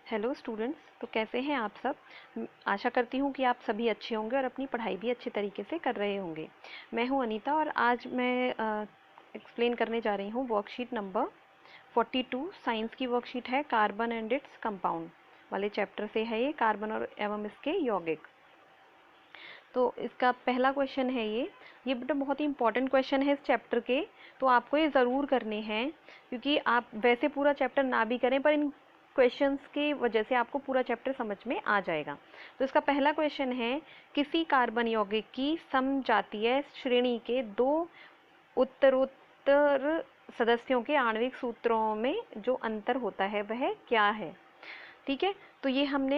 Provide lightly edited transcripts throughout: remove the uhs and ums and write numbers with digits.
Hello students. तो कैसे हैं आप सब। आशा करती हूँ कि आप सभी अच्छे होंगे और अपनी पढ़ाई भी अच्छे तरीके से कर रहे होंगे। मैं हूँ अनीता और आज मैं एक्सप्लेन करने जा रही हूँ वर्कशीट नंबर 42। साइंस की वर्कशीट है, कार्बन एंड इट्स कंपाउंड वाले चैप्टर से है ये, कार्बन और एवं इसके यौगिक। तो इसका पहला क्वेश्चन है ये बेटा बहुत ही इंपॉर्टेंट क्वेश्चन है इस चैप्टर के। तो आपको ये ज़रूर करने हैं, क्योंकि आप वैसे पूरा चैप्टर ना भी करें पर इन क्वेश्चंस की वजह से आपको पूरा चैप्टर समझ में आ जाएगा। तो इसका पहला क्वेश्चन है, किसी कार्बन यौगिक की समजातीय श्रेणी के दो उत्तरोत्तर सदस्यों के आणविक सूत्रों में जो अंतर होता है वह क्या है। ठीक है, तो ये हम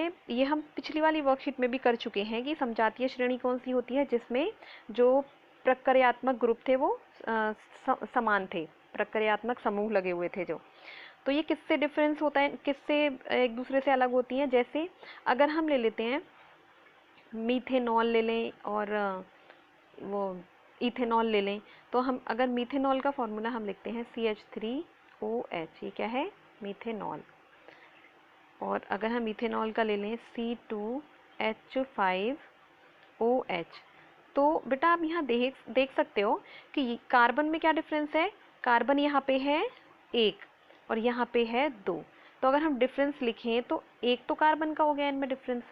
पिछली वाली वर्कशीट में भी कर चुके हैं कि समजातीय श्रेणी कौन सी होती है, जिसमें जो प्रक्रियात्मक ग्रुप थे वो समान थे, प्रक्रियात्मक समूह लगे हुए थे जो। तो ये किससे डिफरेंस होता है, किससे एक दूसरे से अलग होती हैं। जैसे अगर हम ले लेते हैं मीथेनॉल ले लें और वो इथेनॉल ले लें, तो हम अगर मीथेनॉल का फॉर्मूला हम लिखते हैं CH3OH, ये क्या है, मीथेनॉल। और अगर हम इथेनॉल का ले लें C2H5OH, तो बेटा आप यहाँ देख सकते हो कि कार्बन में क्या डिफरेंस है। कार्बन यहाँ पे है 1 और यहाँ पे है 2। तो अगर हम डिफरेंस लिखें तो एक तो कार्बन का हो गया इनमें डिफरेंस,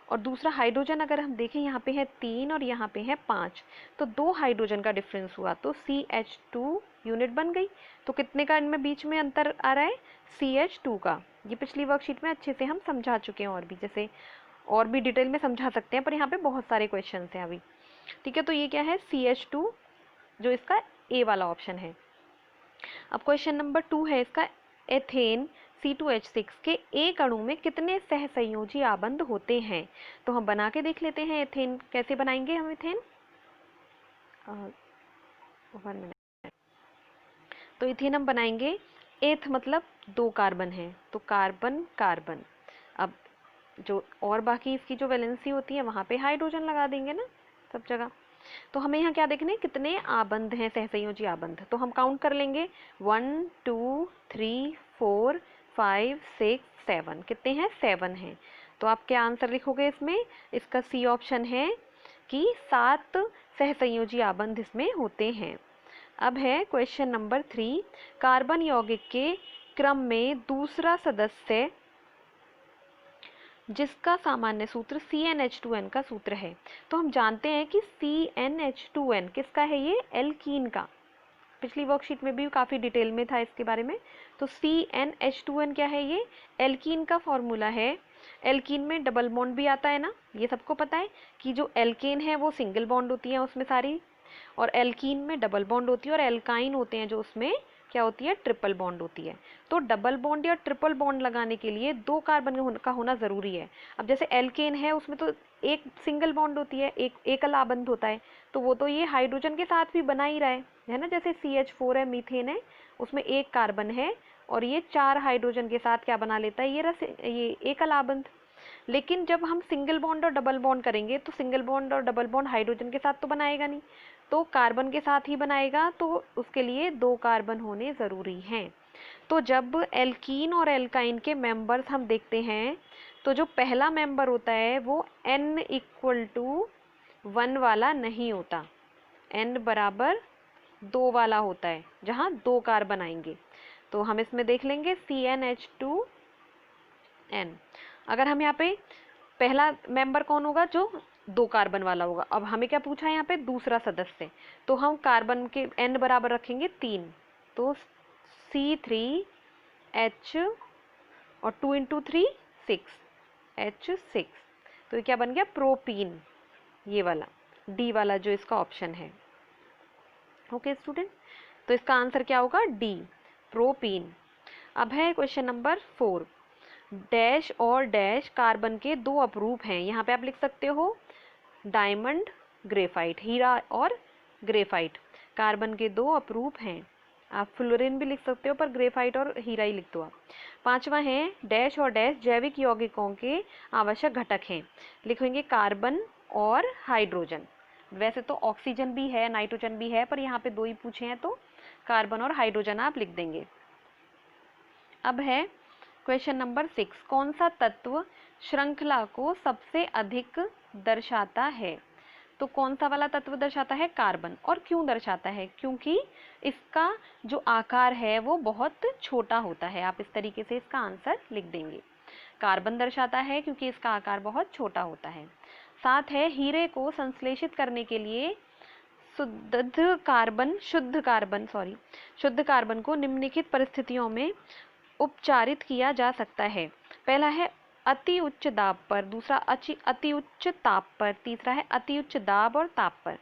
और दूसरा हाइड्रोजन अगर हम देखें यहाँ पे है 3 और यहाँ पे है 5, तो 2 हाइड्रोजन का डिफरेंस हुआ तो CH2 यूनिट बन गई। तो कितने का इनमें बीच में अंतर आ रहा है, CH2 का। ये पिछली वर्कशीट में अच्छे से हम समझा चुके हैं, और भी जैसे और भी डिटेल में समझा सकते हैं, पर यहाँ पे बहुत सारे क्वेश्चन हैं अभी। ठीक है, तो ये क्या है, CH2, जो इसका ए वाला ऑप्शन है। अब क्वेश्चन नंबर 2 है इसका, एथेन C2H6 के एक अणु में कितने सहसंयोजी आबंध होते हैं। तो हम बना के देख लेते हैं एथेन। कैसे बनाएंगे हम एथेन, 1 मिनट। तो इथेन हम बनाएंगे, एथ मतलब 2 कार्बन है, तो कार्बन कार्बन। अब जो और बाकी इसकी जो वैलेंसी होती है वहाँ पे हाइड्रोजन लगा देंगे ना सब जगह। तो हमें यहाँ क्या देखने, कितने आबंध हैं, सहसंयोजी आबंध। तो हम काउंट कर लेंगे, 1 2 3 4 5 6 7, कितने हैं, 7 हैं। तो आप क्या आंसर लिखोगे इसमें, इसका सी ऑप्शन है कि 7 सहसंयोजी आबंध इसमें होते हैं। अब है क्वेश्चन नंबर 3, कार्बन यौगिक के क्रम में दूसरा सदस्य जिसका सामान्य सूत्र CnH2n का सूत्र है। तो हम जानते हैं कि CnH2n किसका है, ये एल्कीन का। पिछली वर्कशीट में भी काफ़ी डिटेल में था इसके बारे में। तो CnH2n क्या है, ये एल्कीन का फॉर्मूला है। एल्कीन में डबल बॉन्ड भी आता है ना, ये सबको पता है कि जो एल्केन है वो सिंगल बॉन्ड होती है उसमें सारी, और एल्कीन में डबल बॉन्ड होती है, और एल्काइन होते हैं जो उसमें क्या होती है, ट्रिपल बॉन्ड होती है। तो डबल बॉन्ड या ट्रिपल बॉन्ड लगाने के लिए 2 कार्बन का होना ज़रूरी है। अब जैसे एल्केन है उसमें तो एक सिंगल बॉन्ड होती है, एक एकल आबंध होता है, तो वो तो ये हाइड्रोजन के साथ भी बना ही रहा है ना। जैसे CH4 है, मीथेन है, उसमें एक कार्बन है और ये 4 हाइड्रोजन के साथ क्या बना लेता है, ये एकल आबंध। लेकिन जब हम सिंगल बॉन्ड और डबल बॉन्ड करेंगे तो सिंगल बॉन्ड और डबल बॉन्ड हाइड्रोजन के साथ तो बनाएगा नहीं, तो कार्बन के साथ ही बनाएगा, तो उसके लिए 2 कार्बन होने ज़रूरी हैं। तो जब एल्कीन और एल्काइन के मेंबर्स हम देखते हैं, तो जो पहला मेंबर होता है वो n=1 वाला नहीं होता, n बराबर 2 वाला होता है, जहाँ 2 कार्बन आएंगे। तो हम इसमें देख लेंगे CnH2n। अगर हम यहाँ पे पहला मेंबर कौन होगा, जो 2 कार्बन वाला होगा। अब हमें क्या पूछा है यहाँ पे, दूसरा सदस्य, तो हम कार्बन के n बराबर रखेंगे 3, तो C3H और 2 × 3 6 H6। तो ये क्या बन गया, प्रोपीन, ये वाला डी वाला जो इसका ऑप्शन है। ओके स्टूडेंट, तो इसका आंसर क्या होगा, डी, प्रोपीन। अब है क्वेश्चन नंबर 4, डैश और डैश कार्बन के 2 अपरूप हैं। यहाँ पे आप लिख सकते हो डायमंड ग्रेफाइट, हीरा और ग्रेफाइट, कार्बन के 2 अपरूप हैं। आप फ्लोरीन भी लिख सकते हो, पर ग्रेफाइट और हीरा ही लिख दो आप। 5वां है, डैश और डैश जैविक यौगिकों के आवश्यक घटक हैं। लिखेंगे कार्बन और हाइड्रोजन। वैसे तो ऑक्सीजन भी है, नाइट्रोजन भी है, पर यहाँ पे 2 ही पूछे हैं, तो कार्बन और हाइड्रोजन आप लिख देंगे। अब है क्वेश्चन नंबर 6, कौन सा तत्व श्रृंखला को सबसे अधिक दर्शाता है? तो कौन सा वाला तत्व दर्शाता है? कार्बन। और क्यों दर्शाता है? क्योंकि इसका जो आकार है वो बहुत छोटा होता है। आप इस तरीके से इसका आंसर लिख देंगे। कार्बन दर्शाता है क्योंकि इसका आकार बहुत छोटा होता है। साथ है, हीरे को संश्लेषित करने के लिए शुद्ध कार्बन को निम्नलिखित परिस्थितियों में उपचारित किया जा सकता है। पहला है अति उच्च दाब पर, दूसरा अति उच्च ताप पर, तीसरा है अति उच्च दाब और ताप पर।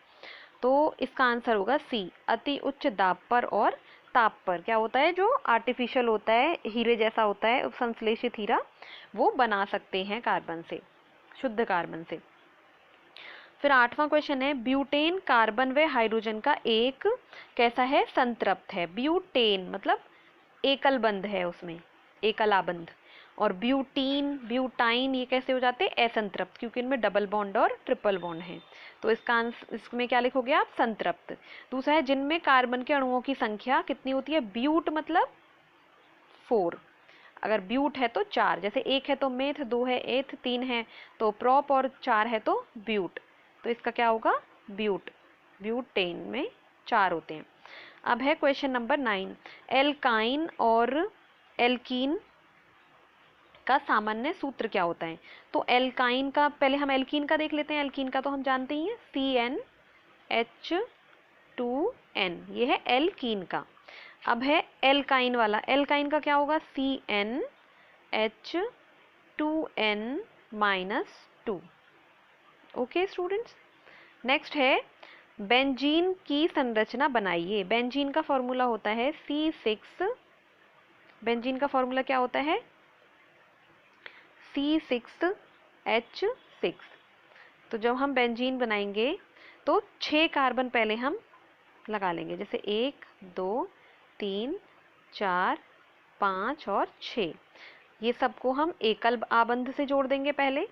तो इसका आंसर होगा सी, अति उच्च दाब पर और ताप पर। क्या होता है? जो आर्टिफिशियल होता है, हीरे जैसा होता है, संश्लेषित हीरा वो बना सकते हैं कार्बन से, शुद्ध कार्बन से। फिर 8वां क्वेश्चन है, ब्यूटेन कार्बन व हाइड्रोजन का एक कैसा है? संतृप्त है। ब्यूटेन मतलब एकल बंध है, उसमें एकला बंध। और ब्यूटीन, ब्यूटाइन ये कैसे हो जाते हैं? असंतृप्त, क्योंकि इनमें डबल बॉन्ड और ट्रिपल बॉन्ड है। तो इसका आंसर, इसमें क्या लिखोगे आप? संतृप्त। दूसरा है, जिनमें कार्बन के अणुओं की संख्या कितनी होती है? ब्यूट मतलब 4। अगर ब्यूट है तो 4, जैसे 1 है तो मेथ, 2 है एथ, 3 है तो प्रोप और 4 है तो ब्यूट। तो इसका क्या होगा? ब्यूट। ब्यूटेन में 4 होते हैं। अब है क्वेश्चन नंबर 9, एल्काइन और एल्कीन का सामान्य सूत्र क्या होता है? तो एल्काइन का, पहले हम एल्कीन का देख लेते हैं। एल्कीन का तो हम जानते ही हैं, CnH2n, ये है एल्कीन का। अब है एल्काइन वाला, एल्काइन का क्या होगा? CnH2n-2। Okay students. नेक्स्ट है, बेंजीन की संरचना बनाइए। बेंजीन का फॉर्मूला होता है C6, बेंजीन का फॉर्मूला क्या होता है? C6H6। तो जब हम बेंजीन बनाएंगे तो 6 कार्बन पहले हम लगा लेंगे, जैसे 1 2 3 4 5 और 6। ये सबको हम एकल आबंध से जोड़ देंगे पहले,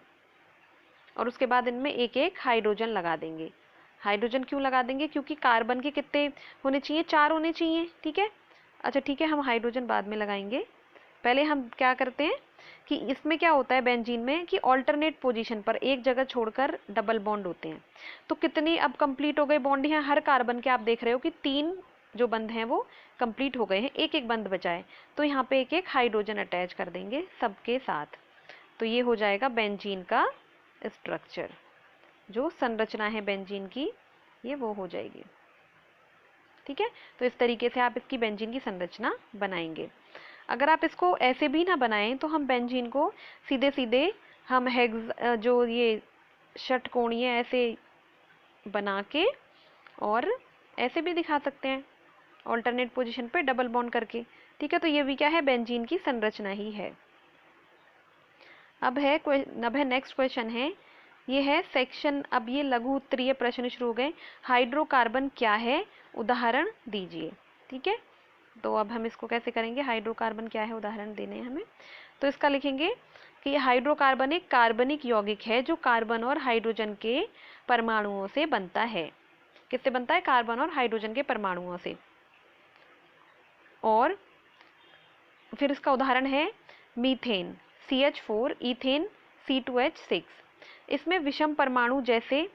और उसके बाद इनमें एक एक हाइड्रोजन लगा देंगे। हाइड्रोजन क्यों लगा देंगे? क्योंकि कार्बन के कितने होने चाहिए? 4 होने चाहिए। ठीक है, अच्छा ठीक है, हम हाइड्रोजन बाद में लगाएंगे। पहले हम क्या करते हैं कि इसमें क्या होता है बेंजीन में कि ऑल्टरनेट पोजीशन पर एक जगह छोड़कर डबल बॉन्ड होते हैं। तो कितनी अब कंप्लीट हो गए बॉन्ड हैं हर कार्बन के? आप देख रहे हो कि 3 जो बंध हैं वो कंप्लीट हो गए हैं, एक एक बंध बचा है। तो यहाँ पे एक एक हाइड्रोजन अटैच कर देंगे सबके साथ। तो ये हो जाएगा बेंजीन का स्ट्रक्चर, जो संरचना है बेंजीन की, ये वो हो जाएगी। ठीक है, तो इस तरीके से आप इसकी बेंजीन की संरचना बनाएंगे। अगर आप इसको ऐसे भी ना बनाएं तो हम बेंजीन को सीधे सीधे हम हेक्स, जो ये षटकोणीय ऐसे बना के और ऐसे भी दिखा सकते हैं, ऑल्टरनेट पोजीशन पे डबल बॉन्ड करके। ठीक है, तो ये भी क्या है? बेंजीन की संरचना ही है। अब है नेक्स्ट क्वेश्चन है, ये है सेक्शन, अब ये लघु उत्तरीय प्रश्न शुरू हो गए। हाइड्रोकार्बन क्या है? उदाहरण दीजिए। ठीक है, तो अब हम इसको कैसे करेंगे? हाइड्रोकार्बन क्या है, उदाहरण देने हैं हमें। तो इसका लिखेंगे कि हाइड्रोकार्बन एक कार्बनिक यौगिक है जो कार्बन और हाइड्रोजन के परमाणुओं से बनता है। किससे बनता है? कार्बन और हाइड्रोजन के परमाणुओं से। और फिर इसका उदाहरण है मीथेन CH4, इथेन C2H6। इसमें विषम परमाणु जैसे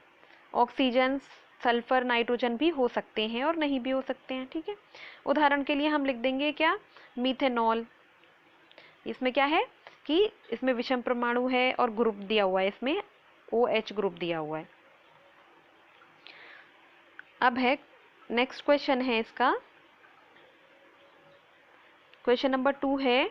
ऑक्सीजन, सल्फर, नाइट्रोजन भी हो सकते हैं और नहीं भी हो सकते हैं। ठीक है, उदाहरण के लिए हम लिख देंगे क्या? मीथेनॉल। इसमें क्या है कि इसमें विषम परमाणु है और ग्रुप दिया हुआ है, इसमें OH ग्रुप दिया हुआ है। अब है नेक्स्ट क्वेश्चन है इसका, क्वेश्चन नंबर 2 है,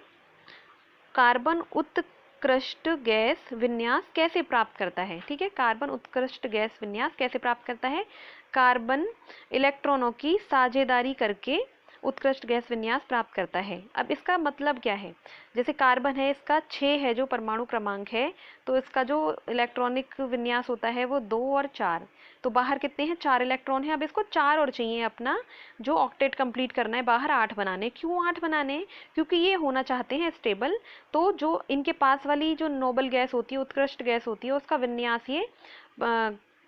कार्बन उत्कृष्ट गैस विन्यास कैसे प्राप्त करता है? ठीक है, कार्बन उत्कृष्ट गैस विन्यास कैसे प्राप्त करता है? कार्बन इलेक्ट्रॉनों की साझेदारी करके उत्कृष्ट गैस विन्यास प्राप्त करता है। अब इसका मतलब क्या है? जैसे कार्बन है, इसका 6 है जो परमाणु क्रमांक है, तो इसका जो इलेक्ट्रॉनिक विन्यास होता है वो 2 और 4। तो बाहर कितने हैं? 4 इलेक्ट्रॉन है। अब इसको 4 और चाहिए अपना जो ऑक्टेट कंप्लीट करना है, बाहर 8 बनाने। क्यों 8 बनाने? क्योंकि ये होना चाहते हैं स्टेबल। तो जो इनके पास वाली जो नोबल गैस होती है, उत्कृष्ट गैस होती है, उसका विन्यास ये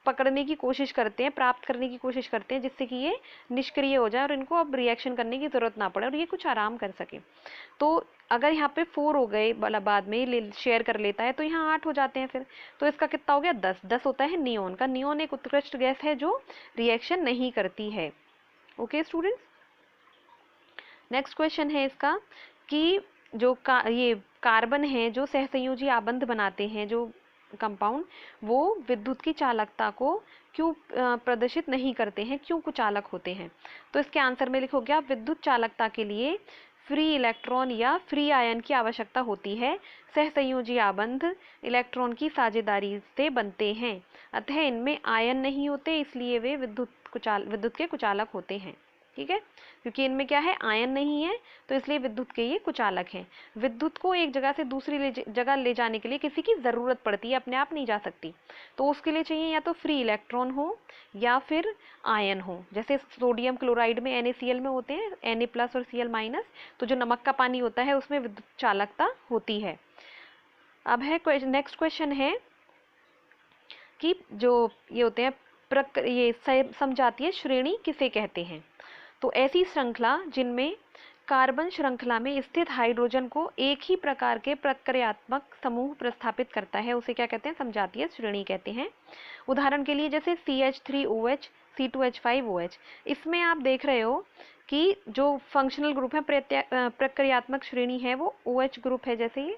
पकड़ने की कोशिश करते हैं, प्राप्त करने की कोशिश करते हैं, जिससे कि ये निष्क्रिय हो जाए और इनको अब रिएक्शन करने की ज़रूरत ना पड़े और ये कुछ आराम कर सके। तो अगर यहाँ पे 4 हो गए वाला बाद में शेयर कर लेता है तो यहाँ 8 हो जाते हैं फिर। तो इसका कितना हो गया 10। 10 होता है नियोन का। नियोन एक उत्कृष्ट गैस है जो रिएक्शन नहीं करती है। ओके स्टूडेंट्स, नेक्स्ट क्वेश्चन है इसका कि जो ये कार्बन है जो सहसंयोजी आबंध बनाते हैं जो कंपाउंड, वो विद्युत की चालकता को क्यों प्रदर्शित नहीं करते हैं, क्यों कुचालक होते हैं। तो इसके आंसर में लिखोगे आप, विद्युत चालकता के लिए फ्री इलेक्ट्रॉन या फ्री आयन की आवश्यकता होती है। सहसंयोजी आबंध इलेक्ट्रॉन की साझेदारी से बनते हैं, अतः इनमें आयन नहीं होते, इसलिए वे विद्युत के कुचालक होते हैं। ठीक है, क्योंकि इनमें क्या है, आयन नहीं है, तो इसलिए विद्युत के ये कुचालक हैं। विद्युत को एक जगह से दूसरी जगह ले जाने के लिए किसी की ज़रूरत पड़ती है, अपने आप नहीं जा सकती। तो उसके लिए चाहिए या तो फ्री इलेक्ट्रॉन हो या फिर आयन हो। जैसे सोडियम क्लोराइड में NaCl में होते हैं Na+ और Cl-। तो जो नमक का पानी होता है उसमें विद्युत चालकता होती है। अब है नेक्स्ट क्वेश्चन है कि जो ये होते हैं ये समजातीय श्रेणी किसे कहते हैं। तो ऐसी श्रृंखला जिनमें कार्बन श्रृंखला में स्थित हाइड्रोजन को एक ही प्रकार के प्रक्रियात्मक समूह प्रस्थापित करता है, उसे क्या कहते हैं, समजातीय श्रेणी कहते हैं। उदाहरण के लिए जैसे CH3OH, C2H5OH, इसमें आप देख रहे हो कि जो फंक्शनल ग्रुप है, प्रक्रियात्मक श्रेणी है, वो OH ग्रुप है। जैसे ये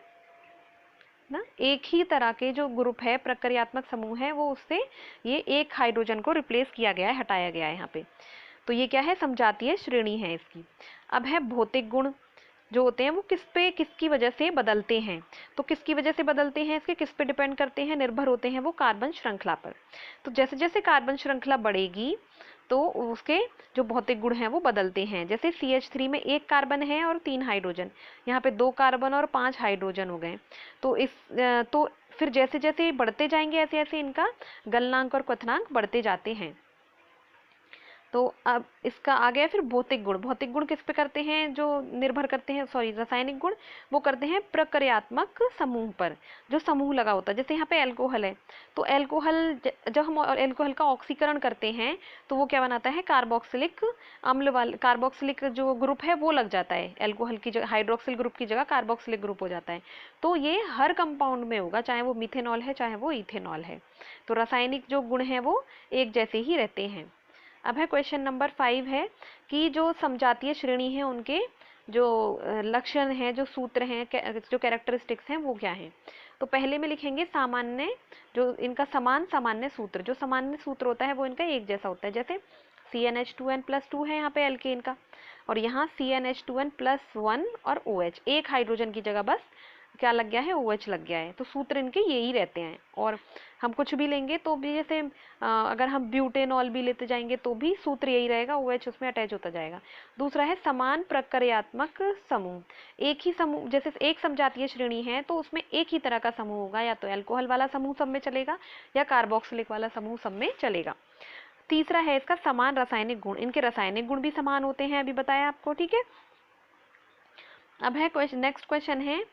ना, एक ही तरह के जो ग्रुप है, प्रक्रियात्मक समूह है, वो उससे ये एक हाइड्रोजन को रिप्लेस किया गया है, हटाया गया है यहाँ पे। तो ये क्या है, समजातीय श्रेणी है इसकी। अब है भौतिक गुण जो होते हैं वो किसकी वजह से बदलते हैं। तो किसकी वजह से बदलते हैं, इसके किस पे डिपेंड करते हैं, निर्भर होते हैं वो कार्बन श्रृंखला पर। तो जैसे जैसे कार्बन श्रृंखला बढ़ेगी तो उसके जो भौतिक गुण हैं वो बदलते हैं। जैसे CH3 में 1 कार्बन है और 3 हाइड्रोजन, यहाँ पे 2 कार्बन और 5 हाइड्रोजन हो गए। तो फिर जैसे जैसे बढ़ते जाएंगे ऐसे ऐसे इनका गलनांक और क्वथनांक बढ़ते जाते हैं। तो अब इसका आ गया फिर भौतिक गुण। भौतिक गुण किस पे करते हैं, जो निर्भर करते हैं, रासायनिक गुण वो करते हैं प्रक्रियात्मक समूह पर, जो समूह लगा होता है। जैसे यहाँ पे एल्कोहल है, तो एल्कोहल जब हम एल्कोहल का ऑक्सीकरण करते हैं तो वो क्या बनाता है, कार्बोक्सिलिक अम्ल वाला, कार्बोक्सिलिक जो ग्रुप है वो लग जाता है एल्कोहल की जगह, हाइड्रोक्सिल ग्रुप की जगह कार्बोक्सिलिक ग्रुप हो जाता है। तो ये हर कंपाउंड में होगा, चाहे वो मिथेनॉल है चाहे वो इथेनॉल है। तो रासायनिक जो गुण हैं वो एक जैसे ही रहते हैं। अब है क्वेश्चन नंबर 5 है कि जो समजातीय श्रेणी है उनके जो लक्षण हैं, जो सूत्र हैं, जो कैरेक्टरिस्टिक्स हैं वो क्या हैं। तो पहले में लिखेंगे सामान्य, जो इनका सामान्य सूत्र, जो सामान्य सूत्र होता है वो इनका एक जैसा होता है। जैसे CnH2n+2 है यहाँ पे एल्केन का, और यहाँ CnH2n+1 और OH, एक हाइड्रोजन की जगह बस क्या लग गया है, OH लग गया है। तो सूत्र इनके यही रहते हैं। और हम कुछ भी लेंगे तो भी, जैसे अगर हम ब्यूटेनॉल भी लेते जाएंगे तो भी सूत्र यही रहेगा, OH उसमें अटैच होता जाएगा। दूसरा है समान प्रक्रियात्मक समूह। एक ही समूह, जैसे एक समजातीय श्रेणी है तो उसमें एक ही तरह का समूह होगा, या तो एल्कोहल वाला समूह सब में चलेगा या कार्बोक्सिलिक वाला समूह सब में चलेगा। तीसरा है इसका समान रासायनिक गुण। इनके रासायनिक गुण भी समान होते हैं, अभी बताया आपको। ठीक है, अब है नेक्स्ट क्वेश्चन है,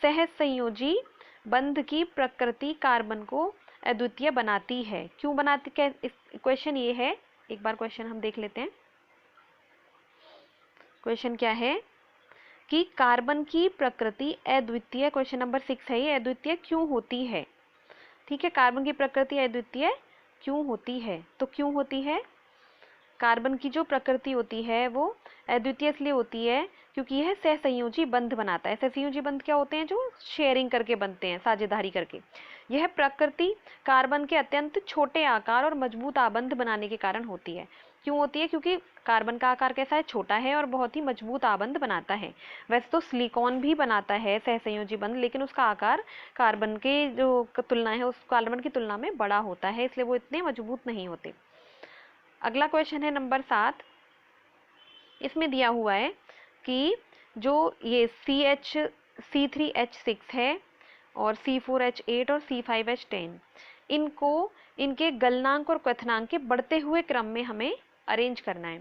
सहसंयोजी बंध की प्रकृति कार्बन को अद्वितीय बनाती है, क्यों बनाती, क्वेश्चन ये है। एक बार क्वेश्चन हम देख लेते हैं। क्वेश्चन क्या है कि कार्बन की प्रकृति अद्वितीय, क्वेश्चन नंबर 6 है ये, अद्वितीय क्यों होती है। ठीक है, कार्बन की प्रकृति अद्वितीय क्यों होती है। तो क्यों होती है, कार्बन की जो प्रकृति होती है वो अद्वितीय इसलिए होती है क्योंकि यह सहसंयोजी बंध बनाता है। सहसंयोजी बंध क्या होते हैं, जो शेयरिंग करके बनते हैं, साझेदारी करके। यह प्रकृति कार्बन के अत्यंत छोटे आकार और मजबूत आबंध बनाने के कारण होती है। क्यों होती है, क्योंकि कार्बन का आकार कैसा है, छोटा है और बहुत ही मजबूत आबंध बनाता है। वैसे तो सिलिकॉन भी बनाता है सहसंयोजी बंध, लेकिन उसका आकार कार्बन के जो तुलना है उस कार्बन की तुलना में बड़ा होता है, इसलिए वो इतने मजबूत नहीं होते। अगला क्वेश्चन है नंबर 7। इसमें दिया हुआ है कि जो ये C3H6 है और C4H8 और C5H10, इनको इनके गलनांक और क्वथनांक के बढ़ते हुए क्रम में हमें अरेंज करना है।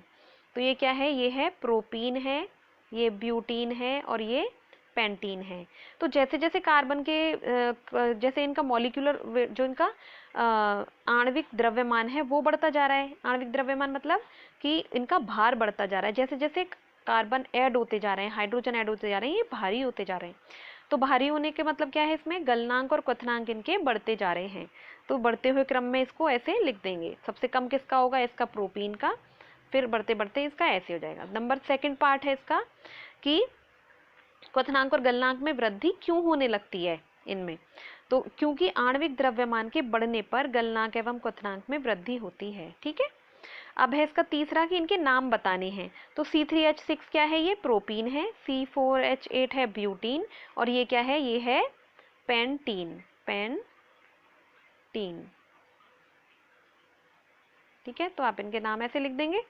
तो ये क्या है, ये है प्रोपीन है, ये ब्यूटीन है और ये पेंटीन है। तो जैसे जैसे कार्बन के जैसे इनका मॉलिक्यूलर जो इनका आणविक द्रव्यमान है वो बढ़ता जा रहा है। आणविक द्रव्यमान मतलब कि इनका भार बढ़ता जा रहा है। जैसे जैसे कार्बन ऐड होते जा रहे हैं, हाइड्रोजन ऐड होते जा रहे हैं, ये भारी होते जा रहे हैं। तो भारी होने के मतलब क्या है, इसमें गलनांक और क्वथनांक इनके बढ़ते जा रहे हैं। तो बढ़ते हुए क्रम में इसको ऐसे लिख देंगे, सबसे कम किसका होगा, इसका प्रोपीन का, फिर बढ़ते बढ़ते इसका ऐसे हो जाएगा। नंबर सेकंड पार्ट है इसका कि क्वथनांक और गलनांक में वृद्धि क्यों होने लगती है इनमें, तो क्योंकि आणविक द्रव्यमान के बढ़ने पर गलनांक एवं क्वथनांक में वृद्धि होती है। ठीक है, अब है इसका तीसरा कि इनके नाम बताने हैं। तो C3H6 क्या है, ये प्रोपीन है। C4H8 है ब्यूटीन, और ये क्या है, ये है पेंटीन। पेंटीन, ठीक है, तो आप इनके नाम ऐसे लिख देंगे।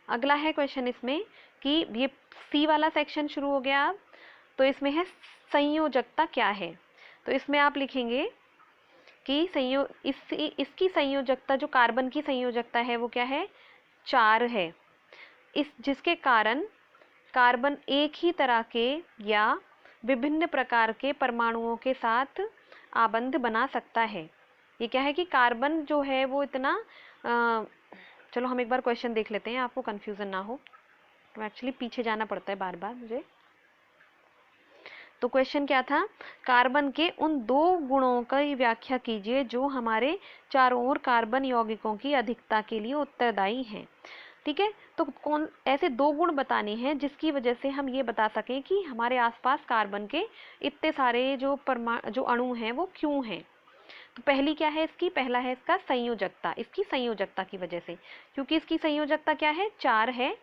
अगला है क्वेश्चन इसमें कि ये सी वाला सेक्शन शुरू हो गया अब, तो इसमें है संयोजकता क्या है। तो इसमें आप लिखेंगे कि इसकी संयोजकता, जो कार्बन की संयोजकता है वो क्या है, 4 है। जिसके कारण कार्बन एक ही तरह के या विभिन्न प्रकार के परमाणुओं के साथ आबंध बना सकता है। ये क्या है कि कार्बन जो है वो इतना चलो हम एक बार क्वेश्चन देख लेते हैं, आपको कंफ्यूजन ना हो, तो एक्चुअली पीछे जाना पड़ता है बार बार मुझे। तो क्वेश्चन क्या था, कार्बन के उन 2 गुणों की व्याख्या कीजिए जो हमारे चारों ओर कार्बन यौगिकों की अधिकता के लिए उत्तरदायी हैं। ठीक है, तो कौन ऐसे 2 गुण बताने हैं जिसकी वजह से हम ये बता सकें कि हमारे आसपास कार्बन के इतने सारे जो अणु हैं वो क्यों हैं। तो पहली क्या है इसकी, पहला है इसका संयोजकता, इसकी संयोजकता की वजह से, क्योंकि इसकी संयोजकता क्या है, 4 है।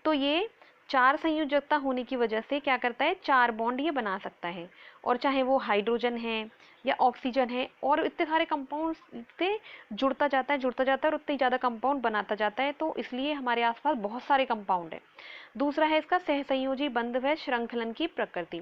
तो ये 4 संयोजकता होने की वजह से क्या करता है, 4 बॉन्ड ये बना सकता है, और चाहे वो हाइड्रोजन है या ऑक्सीजन है, और इतने सारे कंपाउंड से जुड़ता जाता है और उतने ज़्यादा कंपाउंड बनाता जाता है। तो इसलिए हमारे आसपास बहुत सारे कंपाउंड है। दूसरा है इसका सहसंयोजी बंध व श्रृंखलन की प्रकृति।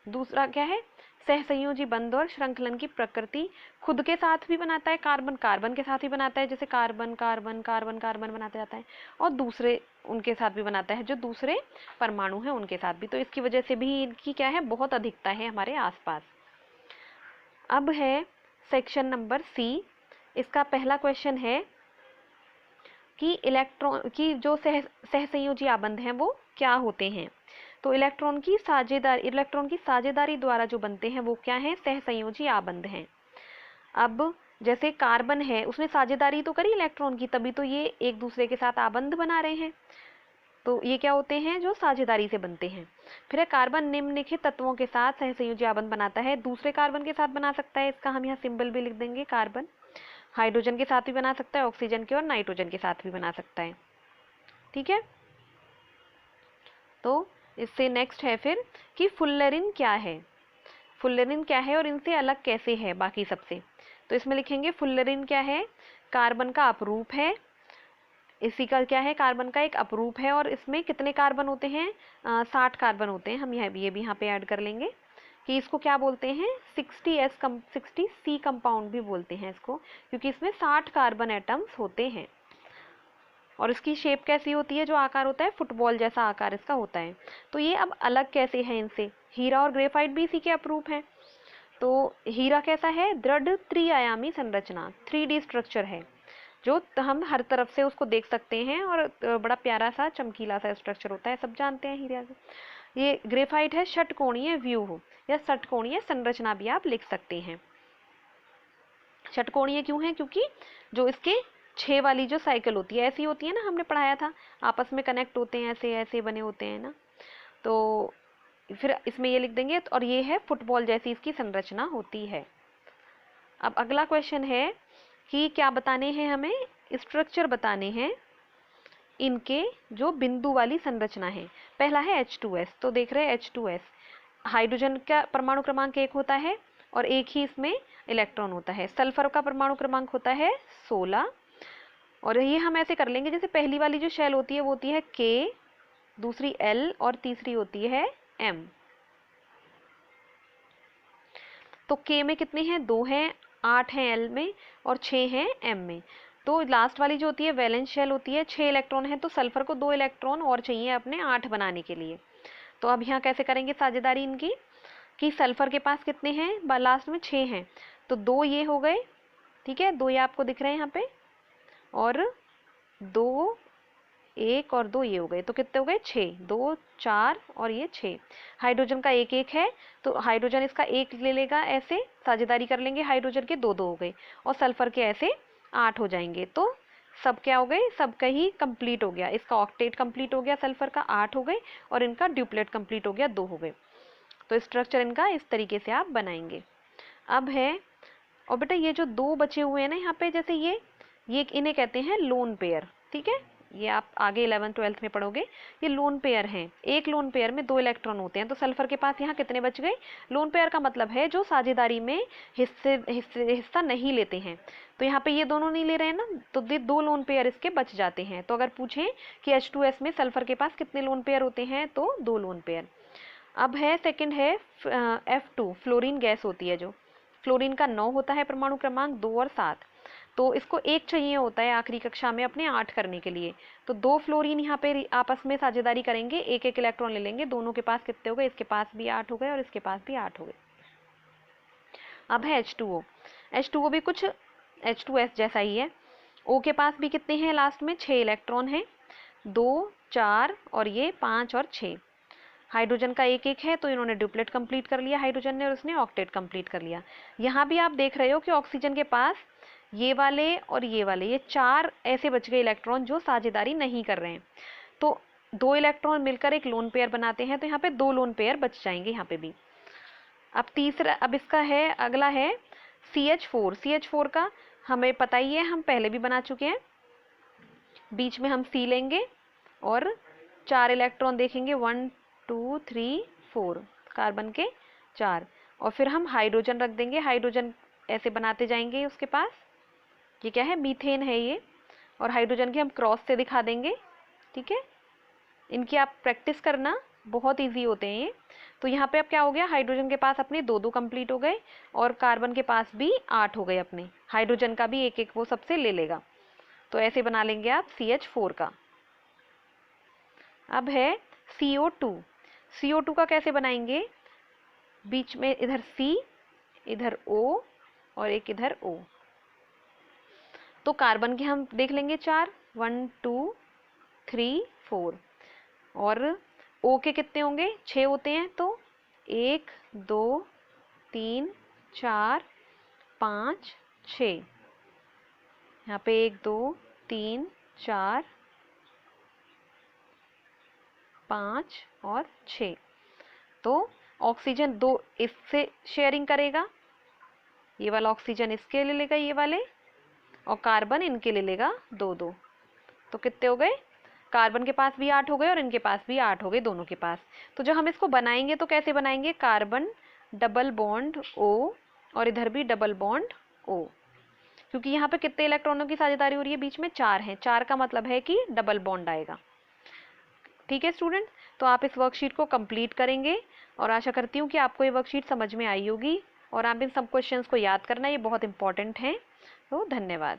दूसरा क्या है, सहसंयोजी बंध और श्रृंखलन की प्रकृति। खुद के साथ भी बनाता है कार्बन, कार्बन के साथ भी बनाता है, जैसे कार्बन कार्बन कार्बन कार्बन बनाता जाता है, और दूसरे उनके साथ भी बनाता है जो दूसरे परमाणु हैं उनके साथ भी। तो इसकी वजह से भी इनकी क्या है, बहुत अधिकता है हमारे आसपास। अब है सेक्शन नंबर सी, इसका पहला क्वेश्चन है कि इलेक्ट्रॉन की जो सहसंयोजी आबंध हैं वो क्या होते हैं। तो इलेक्ट्रॉन की साझेदारी द्वारा जो बनते हैं वो क्या है, सहसंयोजी आबंध हैं। अब जैसे कार्बन है, उसने साझेदारी तो करी इलेक्ट्रॉन की, तभी तो ये एक दूसरे के साथ आबंध बना रहे हैं। तो ये क्या होते हैं, जो साझेदारी से बनते हैं। फिर है कार्बन निम्नलिखित तत्वों के साथ सहसंयोजी आबंध बनाता है, दूसरे कार्बन के साथ बना सकता है, इसका हम यहाँ सिंबल भी लिख देंगे, कार्बन। हाइड्रोजन के साथ भी बना सकता है, ऑक्सीजन के और नाइट्रोजन के साथ भी बना सकता है। ठीक है, तो इससे नेक्स्ट है फिर कि फुल्लरिन क्या है, फुल्लरिन क्या है और इनसे अलग कैसे है बाकी सबसे। तो इसमें लिखेंगे फुल्लरिन क्या है, कार्बन का अपरूप है। इसी का क्या है, कार्बन का एक अपरूप है, और इसमें कितने कार्बन होते हैं, 60 कार्बन होते हैं। हम ये भी यहाँ पे ऐड कर लेंगे कि इसको क्या बोलते हैं, 60C कंपाउंड भी बोलते हैं इसको, क्योंकि इसमें 60 कार्बन एटम्स होते हैं। और इसकी शेप कैसी होती है, जो आकार होता है फुटबॉल जैसा आकार इसका होता है। तो ये अब अलग कैसे है इनसे, हीरा और ग्रेफाइट भी इसी के अपरूप हैं। तो हीरा कैसा है, दृढ़ त्रिआयामी संरचना, 3D स्ट्रक्चर है, जो हम हर तरफ से उसको देख सकते हैं, और बड़ा प्यारा सा चमकीला सा स्ट्रक्चर होता है, सब जानते हैं हीरा से। ये ग्रेफाइट है षटकोणीय व्यूह या षटकोणीय संरचना भी आप लिख सकते हैं। षटकोणीय क्यों है, क्योंकि जो इसके 6 वाली जो साइकिल होती है ऐसी होती है ना, हमने पढ़ाया था, आपस में कनेक्ट होते हैं, ऐसे ऐसे बने होते हैं ना। तो फिर इसमें ये लिख देंगे, और ये है फुटबॉल जैसी इसकी संरचना होती है। अब अगला क्वेश्चन है कि क्या बताने हैं हमें, स्ट्रक्चर बताने हैं इनके जो बिंदु वाली संरचना है। पहला है H2S, तो देख रहे हैं H2S, हाइड्रोजन का परमाणु क्रमांक 1 होता है और एक ही इसमें इलेक्ट्रॉन होता है। सल्फर का परमाणु क्रमांक होता है 16, और ये हम ऐसे कर लेंगे, जैसे पहली वाली जो शेल होती है वो होती है K, दूसरी L और तीसरी होती है M। तो K में कितने हैं, 2 हैं, 8 हैं L में और 6 हैं M में। तो लास्ट वाली जो होती है वैलेंस शेल होती है, 6 इलेक्ट्रॉन है, तो सल्फर को 2 इलेक्ट्रॉन और चाहिए अपने 8 बनाने के लिए। तो अब यहाँ कैसे करेंगे साझेदारी इनकी, कि सल्फर के पास कितने हैं, लास्ट में 6 हैं, तो 2 ये हो गए, ठीक है, 2 ये आपको दिख रहे हैं यहाँ पे, और 2 1 और 2 ये हो गए, तो कितने हो गए 6, 2 4 और ये 6। हाइड्रोजन का एक एक है, तो हाइड्रोजन इसका एक ले लेगा, ऐसे साझेदारी कर लेंगे, हाइड्रोजन के 2 2 हो गए, और सल्फर के ऐसे 8 हो जाएंगे। तो सब क्या हो गए, सबका ही कंप्लीट हो गया, इसका ऑक्टेट कंप्लीट हो गया, सल्फर का 8 हो गए, और इनका ड्यूप्लेट कंप्लीट हो गया, 2 हो गए। तो स्ट्रक्चर इनका इस तरीके से आप बनाएंगे। अब है, और बेटा ये जो 2 बचे हुए हैं ना यहाँ पे, जैसे ये इन्हें कहते हैं लोन पेयर, ठीक है, ये आप आगे 11th 12th में पढ़ोगे। ये लोन पेयर हैं, एक लोन पेयर में 2 इलेक्ट्रॉन होते हैं। तो सल्फर के पास यहाँ कितने बच गए, लोन पेयर का मतलब है जो साझेदारी में हिस्सा नहीं लेते हैं। तो यहाँ पे ये दोनों नहीं ले रहे हैं ना, तो 2 लोन पेयर इसके बच जाते हैं। तो अगर पूछें कि H2S में सल्फर के पास कितने लोन पेयर होते हैं, तो 2 लोन पेयर। अब है सेकंड है F2, फ्लोरीन गैस होती है जो, फ्लोरीन का 9 होता है परमाणु क्रमांक, 2 और 7। तो इसको एक चाहिए होता है आखिरी कक्षा में अपने 8 करने के लिए। तो 2 फ्लोरीन यहाँ पे आपस में साझेदारी करेंगे, एक एक इलेक्ट्रॉन ले लेंगे, दोनों के पास कितने हो गए, इसके पास भी 8 हो गए और इसके पास भी 8 हो गए। अब है H2O, H2O भी कुछ H2S जैसा ही है। O के पास भी कितने हैं, लास्ट में 6 इलेक्ट्रॉन हैं, 2 4 और ये 5 और 6। हाइड्रोजन का एक एक है, तो इन्होंने ड्यूप्लेट कंप्लीट कर लिया हाइड्रोजन ने, और उसने ऑक्टेट कंप्लीट कर लिया। यहाँ भी आप देख रहे हो कि ऑक्सीजन के पास ये वाले और ये वाले, ये 4 ऐसे बच गए इलेक्ट्रॉन जो साझेदारी नहीं कर रहे हैं। तो 2 इलेक्ट्रॉन मिलकर एक लोन पेयर बनाते हैं, तो यहाँ पे 2 लोन पेयर बच जाएंगे यहाँ पे भी। अब तीसरा, अब इसका है, अगला है CH4। CH4 का हमें पता ही है, हम पहले भी बना चुके हैं। बीच में हम C लेंगे और 4 इलेक्ट्रॉन देखेंगे, 1 2 3 4, कार्बन के 4, और फिर हम हाइड्रोजन रख देंगे, हाइड्रोजन ऐसे बनाते जाएंगे उसके पास। ये क्या है, मीथेन है ये, और हाइड्रोजन के हम क्रॉस से दिखा देंगे, ठीक है। इनकी आप प्रैक्टिस करना, बहुत इजी होते हैं ये। तो यहाँ पे अब क्या हो गया, हाइड्रोजन के पास अपने 2 2 कंप्लीट हो गए, और कार्बन के पास भी 8 हो गए अपने, हाइड्रोजन का भी एक एक वो सबसे ले लेगा। तो ऐसे बना लेंगे आप CH4 का। अब है CO2। CO2 का कैसे बनाएंगे, बीच में इधर C, इधर O और एक इधर O। तो कार्बन के हम देख लेंगे 4, 1 2 3 4, और O के कितने होंगे, 6 होते हैं। तो 1 2 3 4 5 6, यहाँ पे 1 2 3 4 5 और 6। तो ऑक्सीजन 2 इससे शेयरिंग करेगा, ये वाला ऑक्सीजन इसके ले लेगा ये वाले, और कार्बन इनके ले लेगा 2 2। तो कितने हो गए, कार्बन के पास भी 8 हो गए और इनके पास भी 8 हो गए दोनों के पास। तो जब हम इसको बनाएंगे तो कैसे बनाएंगे, कार्बन डबल बॉन्ड O और इधर भी डबल बॉन्ड O, क्योंकि यहाँ पे कितने इलेक्ट्रॉनों की साझेदारी हो रही है, बीच में 4 हैं, 4 का मतलब है कि डबल बॉन्ड आएगा। ठीक है स्टूडेंट, तो आप इस वर्कशीट को कंप्लीट करेंगे, और आशा करती हूँ कि आपको ये वर्कशीट समझ में आई होगी, और आप इन सब क्वेश्चंस को याद करना, ये बहुत इंपॉर्टेंट हैं। तो धन्यवाद।